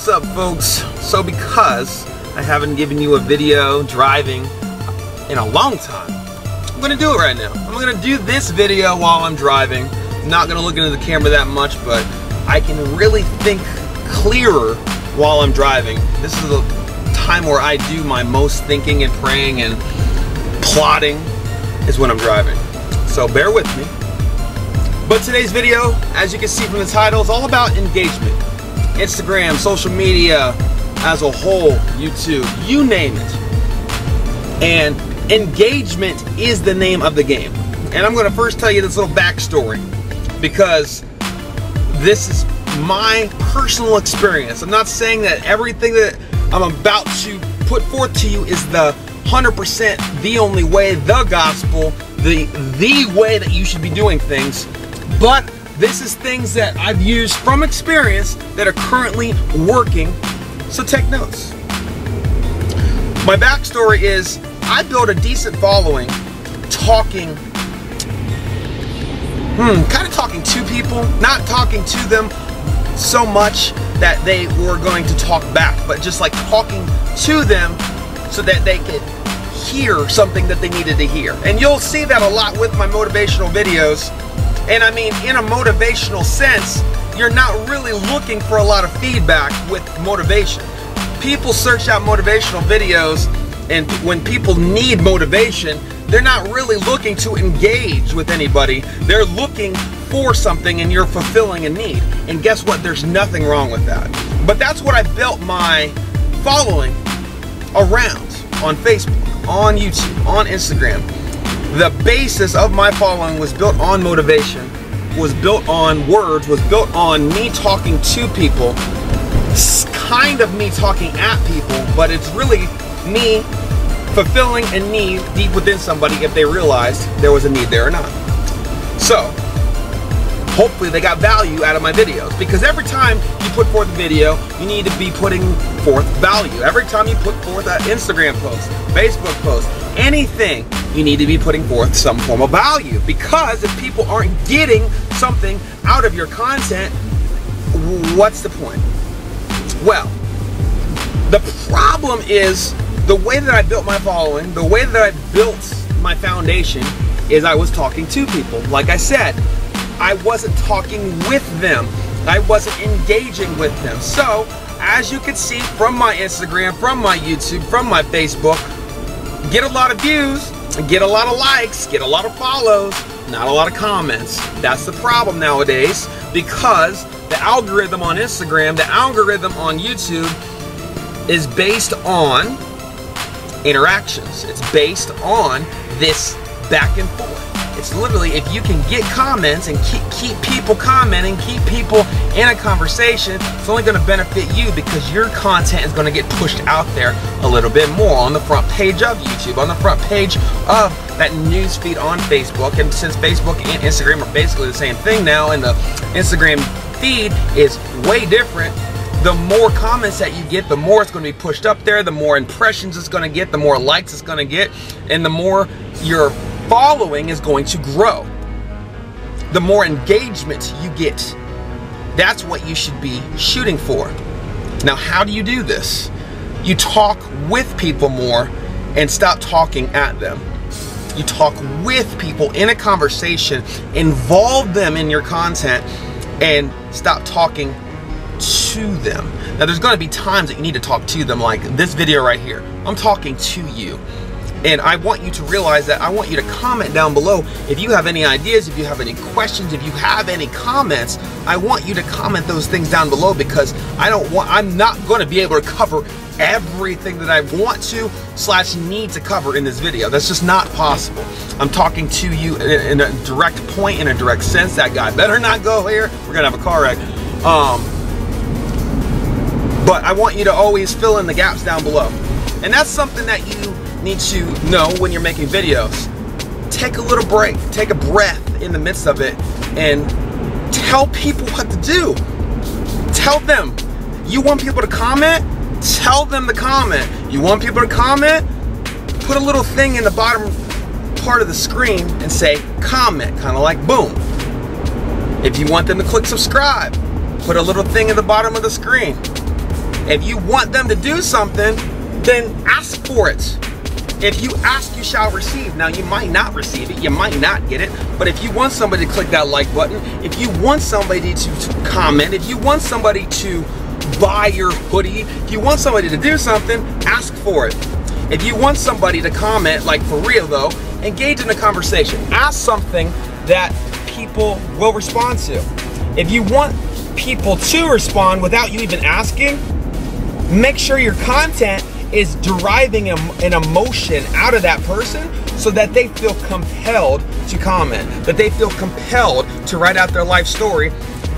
What's up, folks? So because I haven't given you a video driving in a long time, I'm gonna do it right now. I'm gonna do this video while I'm driving. I'm not gonna look into the camera that much, but I can really think clearer while I'm driving. This is the time where I do my most thinking and praying and plotting is when I'm driving. So bear with me. But today's video, as you can see from the title, is all about engagement. Instagram, social media as a whole, YouTube, you name it. And engagement is the name of the game. And I'm going to first tell you this little backstory because this is my personal experience. I'm not saying that everything that I'm about to put forth to you is the 100% the only way, the gospel, the way that you should be doing things. But this is things that I've used from experience that are currently working, so take notes. My backstory is I built a decent following talking, kind of talking to people, not talking to them so much that they were going to talk back, but just like talking to them so that they could hear something that they needed to hear. And you'll see that a lot with my motivational videos. And I mean, in a motivational sense, you're not really looking for a lot of feedback with motivation. People search out motivational videos, and when people need motivation, they're not really looking to engage with anybody. They're looking for something, and you're fulfilling a need. And guess what? There's nothing wrong with that. But that's what I built my following around on Facebook, on YouTube, on Instagram. The basis of my following was built on motivation, was built on words, was built on me talking to people, kind of me talking at people, but it's really me fulfilling a need deep within somebody if they realized there was a need there or not. So, hopefully they got value out of my videos, because every time you put forth a video, you need to be putting forth value. Every time you put forth an Instagram post, Facebook post, anything, you need to be putting forth some form of value, because if people aren't getting something out of your content, what's the point? Well, the problem is the way that I built my following, the way that I built my foundation is I was talking to people. Like I said, I wasn't talking with them. I wasn't engaging with them. So, as you can see from my Instagram, from my YouTube, from my Facebook, get a lot of views, get a lot of likes, get a lot of follows, not a lot of comments. That's the problem nowadays, because the algorithm on Instagram, the algorithm on YouTube is based on interactions. It's based on this back and forth. It's literally, if you can get comments and keep people commenting, keep people in a conversation, it's only going to benefit you, because your content is going to get pushed out there a little bit more on the front page of YouTube, on the front page of that news feed on Facebook. And since Facebook and Instagram are basically the same thing now, and the Instagram feed is way different, the more comments that you get, the more it's going to be pushed up there, the more impressions it's going to get, the more likes it's going to get, and the more your following is going to grow. The more engagement you get, that's what you should be shooting for. Now, how do you do this? You talk with people more and stop talking at them. You talk with people in a conversation, involve them in your content, and stop talking to them. Now, there's going to be times that you need to talk to them, like this video right here. I'm talking to you. And I want you to realize that I want you to comment down below if you have any ideas, if you have any questions, if you have any comments. I want you to comment those things down below, because I'm not going to be able to cover everything that I want to / need to cover in this video. That's just not possible. I'm talking to you in a direct point, in a direct sense. That guy better not go here. We're gonna have a car wreck. But I want you to always fill in the gaps down below. And that's something that you need to know when you're making videos. Take a little break, take a breath in the midst of it, and tell people what to do. Tell them. You want people to comment? Tell them to comment. You want people to comment? Put a little thing in the bottom part of the screen and say comment, kind of like boom. If you want them to click subscribe, put a little thing in the bottom of the screen. If you want them to do something, then ask for it. If you ask, you shall receive. Now, you might not receive it, you might not get it, but if you want somebody to click that like button, if you want somebody to comment, if you want somebody to buy your hoodie, if you want somebody to do something, ask for it. If you want somebody to comment, like for real though, engage in a conversation. Ask something that people will respond to. If you want people to respond without you even asking, make sure your content is deriving an emotion out of that person so that they feel compelled to comment, that they feel compelled to write out their life story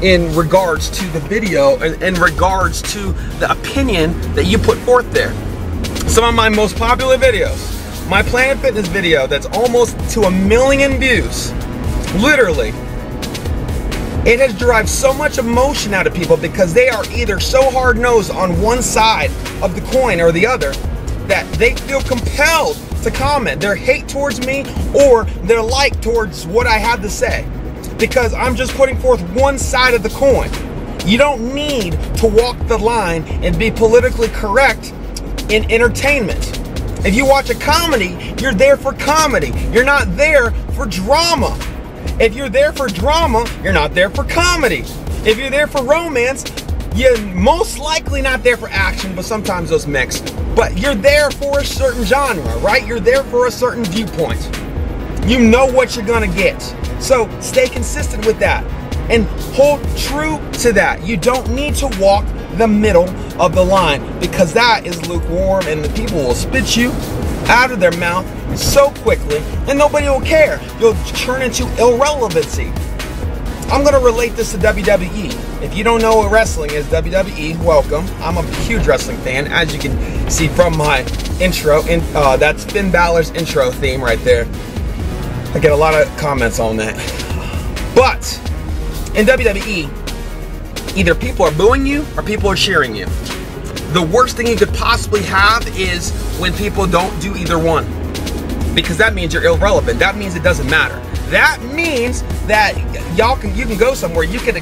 in regards to the video, in regards to the opinion that you put forth there. Some of my most popular videos, my Planet Fitness video that's almost to 1 million views, literally, it has derived so much emotion out of people because they are either so hard-nosed on one side of the coin or the other that they feel compelled to comment their hate towards me or their like towards what I have to say, because I'm just putting forth one side of the coin. You don't need to walk the line and be politically correct in entertainment. If you watch a comedy, you're there for comedy. You're not there for drama. If you're there for drama, you're not there for comedy. If you're there for romance, you're most likely not there for action, but sometimes those mix. But you're there for a certain genre, right? You're there for a certain viewpoint. You know what you're gonna get. So stay consistent with that and hold true to that. You don't need to walk the middle of the line, because that is lukewarm and the people will spit you out of their mouth so quickly and nobody will care. You'll turn into irrelevancy. I'm gonna relate this to WWE. If you don't know what wrestling is, WWE, welcome. I'm a huge wrestling fan, as you can see from my intro. That's Finn Balor's intro theme right there. I get a lot of comments on that. But in WWE, either people are booing you or people are cheering you. The worst thing you could possibly have is when people don't do either one, because that means you're irrelevant. That means it doesn't matter. That means that you can go somewhere, you could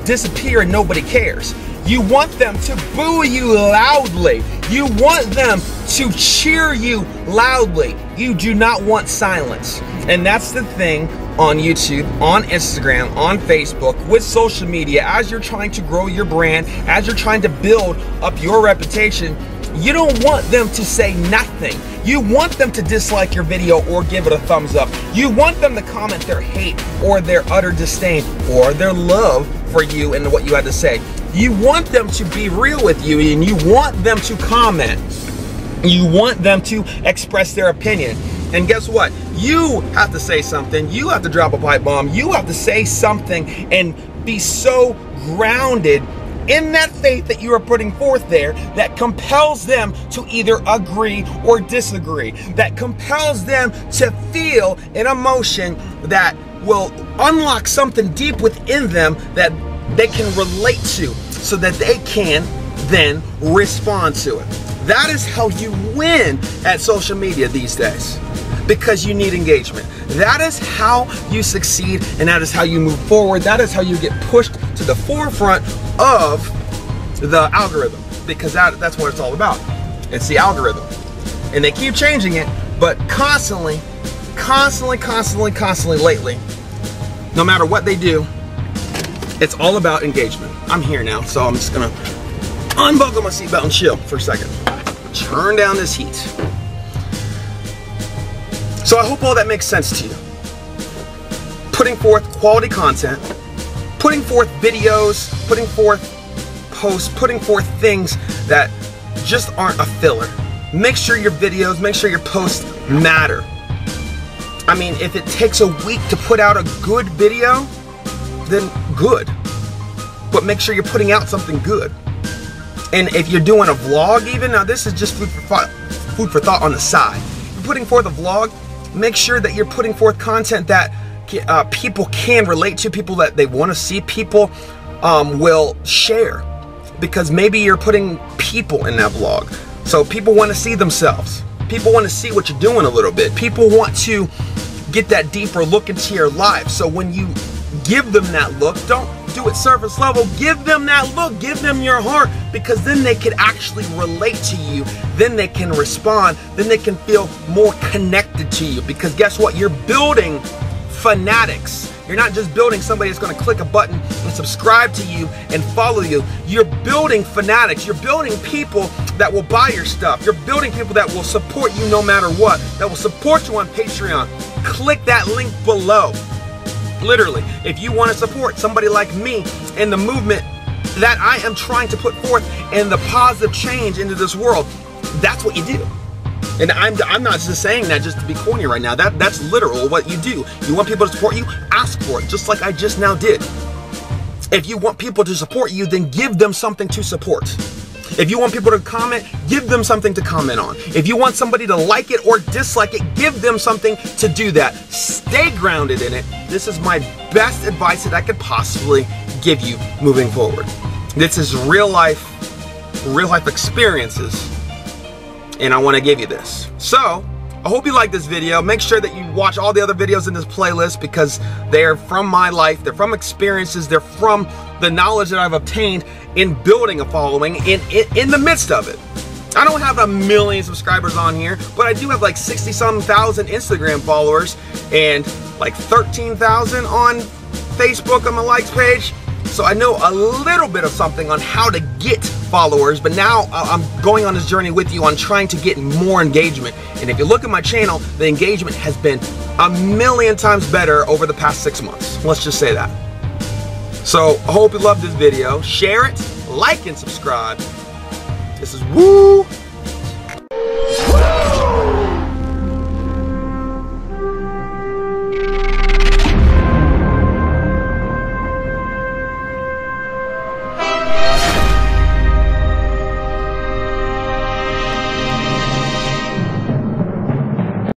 disappear and nobody cares. You want them to boo you loudly. You want them to cheer you loudly. You do not want silence. And that's the thing on YouTube, on Instagram, on Facebook, with social media. As you're trying to grow your brand, as you're trying to build up your reputation, you don't want them to say nothing. You want them to dislike your video or give it a thumbs up. You want them to comment their hate or their utter disdain or their love for you and what you had to say. You want them to be real with you, and you want them to comment. You want them to express their opinion. And guess what? You have to say something. You have to drop a pipe bomb. You have to say something and be so grounded in that faith that you are putting forth there that compels them to either agree or disagree, that compels them to feel an emotion that will unlock something deep within them that they can relate to, so that they can then respond to it. That is how you win at social media these days, because you need engagement. That is how you succeed, and that is how you move forward. That is how you get pushed to the forefront of the algorithm, because that's what it's all about. It's the algorithm. And they keep changing it, but constantly lately, no matter what they do, it's all about engagement. I'm here now, so I'm just gonna unbuckle my seatbelt and chill for a second. Turn down this heat. So I hope all that makes sense to you. Putting forth quality content, putting forth videos, putting forth posts, putting forth things that just aren't a filler. Make sure your videos, make sure your posts matter. I mean, if it takes a week to put out a good video, then good. But make sure you're putting out something good. And if you're doing a vlog even, now this is just food for thought on the side. If you're putting forth a vlog, make sure that you're putting forth content that people can relate to, people that they want to see, people will share. Because maybe you're putting people in that vlog. So people want to see themselves. People want to see what you're doing a little bit. People want to get that deeper look into your life. So when you give them that look, don't do it surface level, give them that look, give them your heart, because then they can actually relate to you, then they can respond, then they can feel more connected to you, because guess what? You're building fanatics. You're not just building somebody that's going to click a button and subscribe to you and follow you. You're building fanatics. You're building people that will buy your stuff. You're building people that will support you no matter what, that will support you on Patreon. Click that link below. Literally, if you want to support somebody like me in the movement that I am trying to put forth and the positive change into this world, that's what you do. And I'm not just saying that just to be corny right now. That's literal what you do. You want people to support you? Ask for it, just like I just now did. If you want people to support you, then give them something to support. If you want people to comment, give them something to comment on. If you want somebody to like it or dislike it, give them something to do that. Stay grounded in it. This is my best advice that I could possibly give you moving forward. This is real life experiences, and I want to give you this. So, I hope you like this video. Make sure that you watch all the other videos in this playlist, because they're from my life, they're from experiences, they're from the knowledge that I've obtained in building a following in the midst of it. I don't have 1 million subscribers on here, but I do have like 60-some thousand Instagram followers and like 13,000 on Facebook on my likes page. So I know a little bit of something on how to get followers, but now I'm going on this journey with you on trying to get more engagement. And if you look at my channel, the engagement has been 1,000,000 times better over the past 6 months. Let's just say that. So I hope you love this video. Share it, like, and subscribe. This is Woo!